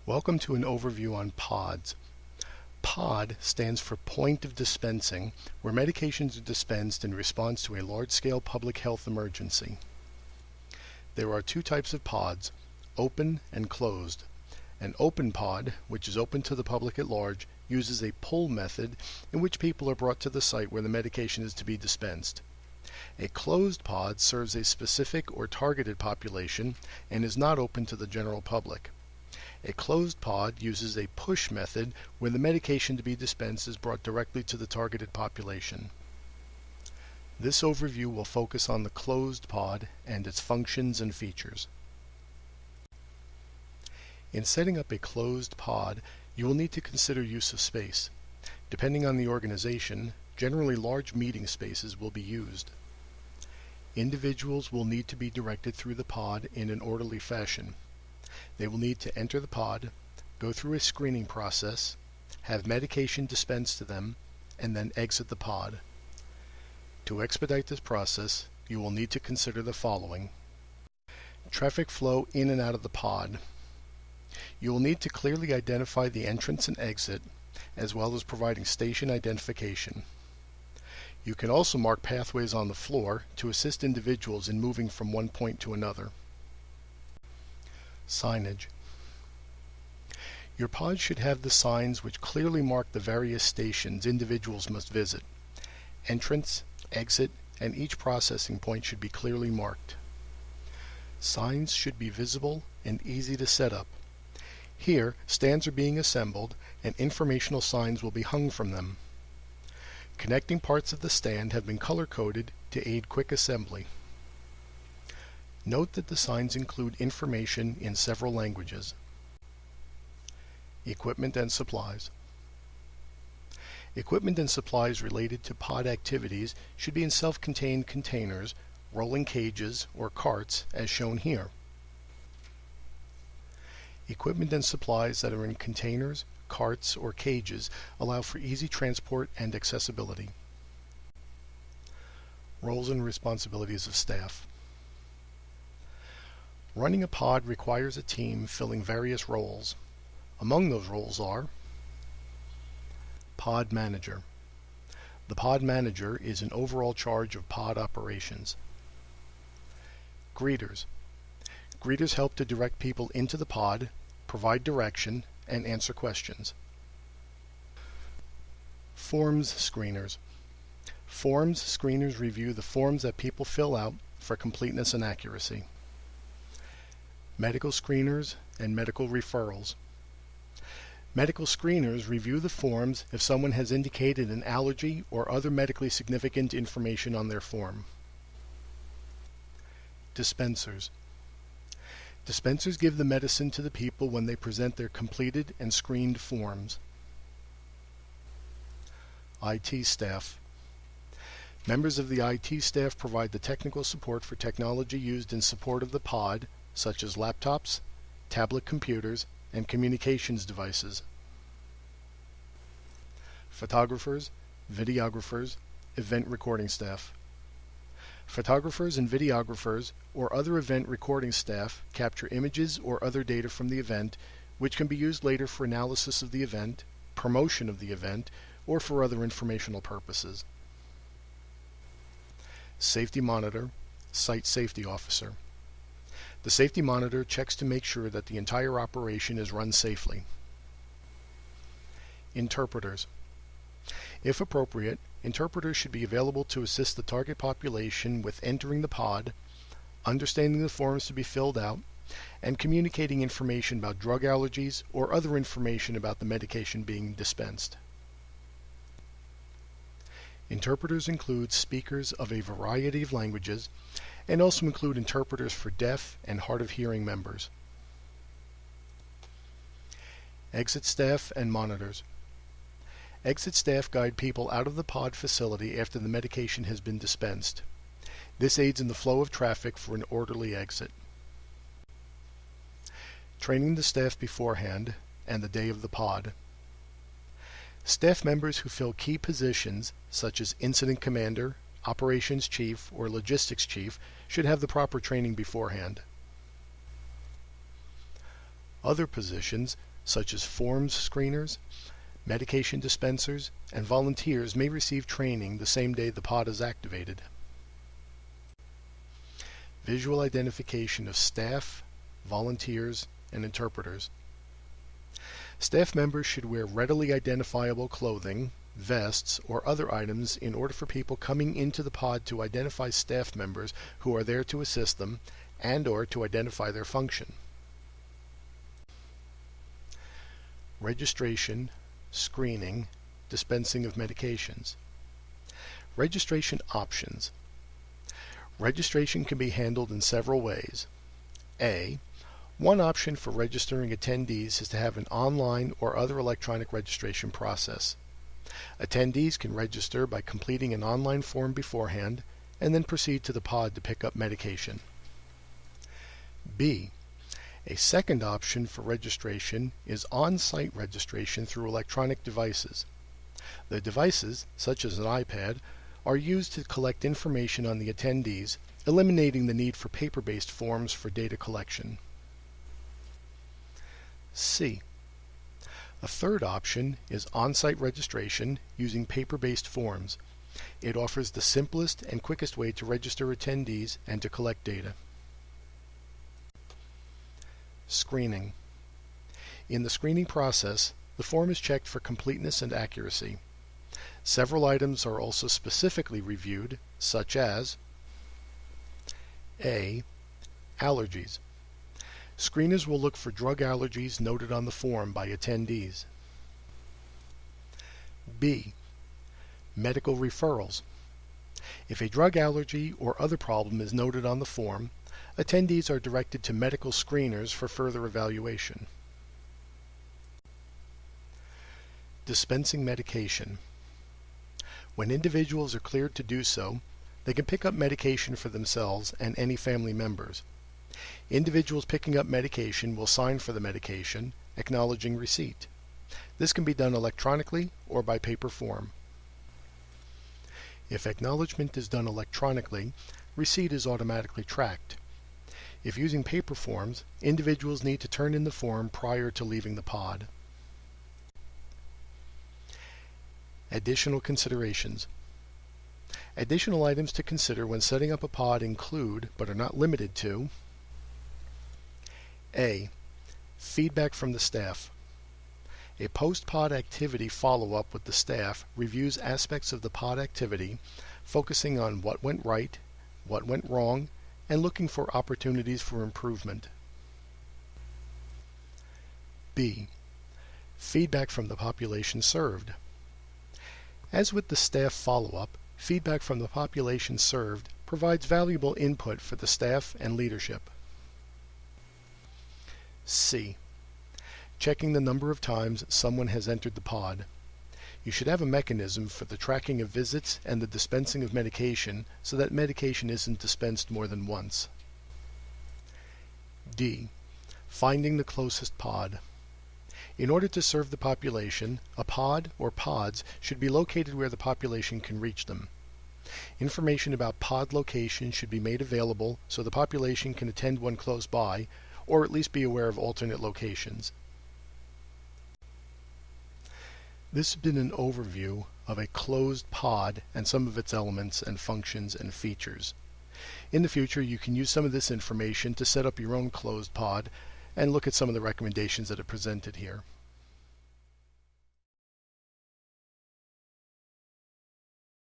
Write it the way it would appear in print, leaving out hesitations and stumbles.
Welcome to an overview on PODs. POD stands for Point of Dispensing, where medications are dispensed in response to a large-scale public health emergency. There are two types of PODs, open and closed. An open POD, which is open to the public at large, uses a pull method in which people are brought to the site where the medication is to be dispensed. A closed POD serves a specific or targeted population and is not open to the general public. A closed POD uses a push method where the medication to be dispensed is brought directly to the targeted population. This overview will focus on the closed POD and its functions and features. In setting up a closed POD, you will need to consider use of space. Depending on the organization, generally large meeting spaces will be used. Individuals will need to be directed through the POD in an orderly fashion. They will need to enter the POD, go through a screening process, have medication dispensed to them, and then exit the POD. To expedite this process, you will need to consider the following. Traffic flow in and out of the POD. You will need to clearly identify the entrance and exit, as well as providing station identification. You can also mark pathways on the floor to assist individuals in moving from one point to another. Signage. Your pod should have the signs which clearly mark the various stations individuals must visit. Entrance, exit, and each processing point should be clearly marked. Signs should be visible and easy to set up. Here, stands are being assembled and informational signs will be hung from them. Connecting parts of the stand have been color-coded to aid quick assembly. Note that the signs include information in several languages. Equipment and supplies. Equipment and supplies related to pod activities should be in self-contained containers, rolling cages, or carts as shown here. Equipment and supplies that are in containers, carts, or cages allow for easy transport and accessibility. Roles and responsibilities of staff. Running a pod requires a team filling various roles. Among those roles are Pod Manager. The Pod Manager is in overall charge of pod operations. Greeters. Greeters help to direct people into the pod, provide direction, and answer questions. Forms Screeners. Forms screeners review the forms that people fill out for completeness and accuracy. Medical screeners and medical referrals. Medical screeners review the forms if someone has indicated an allergy or other medically significant information on their form. Dispensers. Dispensers give the medicine to the people when they present their completed and screened forms. IT staff. Members of the IT staff provide the technical support for technology used in support of the pod, such as laptops, tablet computers, and communications devices. Photographers, videographers, event recording staff. Photographers and videographers or other event recording staff capture images or other data from the event, which can be used later for analysis of the event, promotion of the event, or for other informational purposes. Safety Monitor, Site Safety Officer. The Safety Monitor checks to make sure that the entire operation is run safely. Interpreters. If appropriate, interpreters should be available to assist the target population with entering the pod, understanding the forms to be filled out, and communicating information about drug allergies or other information about the medication being dispensed. Interpreters include speakers of a variety of languages and also include interpreters for deaf and hard of hearing members. Exit staff and monitors. Exit staff guide people out of the pod facility after the medication has been dispensed. This aids in the flow of traffic for an orderly exit. Training the staff beforehand and the day of the pod. Staff members who fill key positions, such as Incident Commander, Operations Chief, or Logistics Chief, should have the proper training beforehand. Other positions, such as forms screeners, medication dispensers, and volunteers may receive training the same day the pod is activated. Visual identification of staff, volunteers, and interpreters. Staff members should wear readily identifiable clothing, vests, or other items in order for people coming into the pod to identify staff members who are there to assist them and/or to identify their function. Registration, screening, dispensing of medications. Registration options. Registration can be handled in several ways. A. One option for registering attendees is to have an online or other electronic registration process. Attendees can register by completing an online form beforehand and then proceed to the pod to pick up medication. B. A second option for registration is on-site registration through electronic devices. The devices, such as an iPad, are used to collect information on the attendees, eliminating the need for paper-based forms for data collection. C. A third option is on-site registration using paper-based forms. It offers the simplest and quickest way to register attendees and to collect data. Screening. In the screening process, the form is checked for completeness and accuracy. Several items are also specifically reviewed, such as A. Allergies. Screeners will look for drug allergies noted on the form by attendees. B. Medical referrals. If a drug allergy or other problem is noted on the form, attendees are directed to medical screeners for further evaluation. Dispensing medication. When individuals are cleared to do so, they can pick up medication for themselves and any family members. Individuals picking up medication will sign for the medication, acknowledging receipt. This can be done electronically or by paper form. If acknowledgement is done electronically, receipt is automatically tracked. If using paper forms, individuals need to turn in the form prior to leaving the pod. Additional considerations. Additional items to consider when setting up a pod include, but are not limited to: A. Feedback from the staff. A post-pod activity follow-up with the staff reviews aspects of the pod activity, focusing on what went right, what went wrong, and looking for opportunities for improvement. B. Feedback from the population served. As with the staff follow-up, feedback from the population served provides valuable input for the staff and leadership. C. Checking the number of times someone has entered the pod. You should have a mechanism for the tracking of visits and the dispensing of medication so that medication isn't dispensed more than once. D. Finding the closest pod. In order to serve the population, a pod or pods should be located where the population can reach them. Information about pod location should be made available so the population can attend one close by, or at least be aware of alternate locations. This has been an overview of a closed pod and some of its elements and functions and features. In the future, you can use some of this information to set up your own closed pod and look at some of the recommendations that are presented here.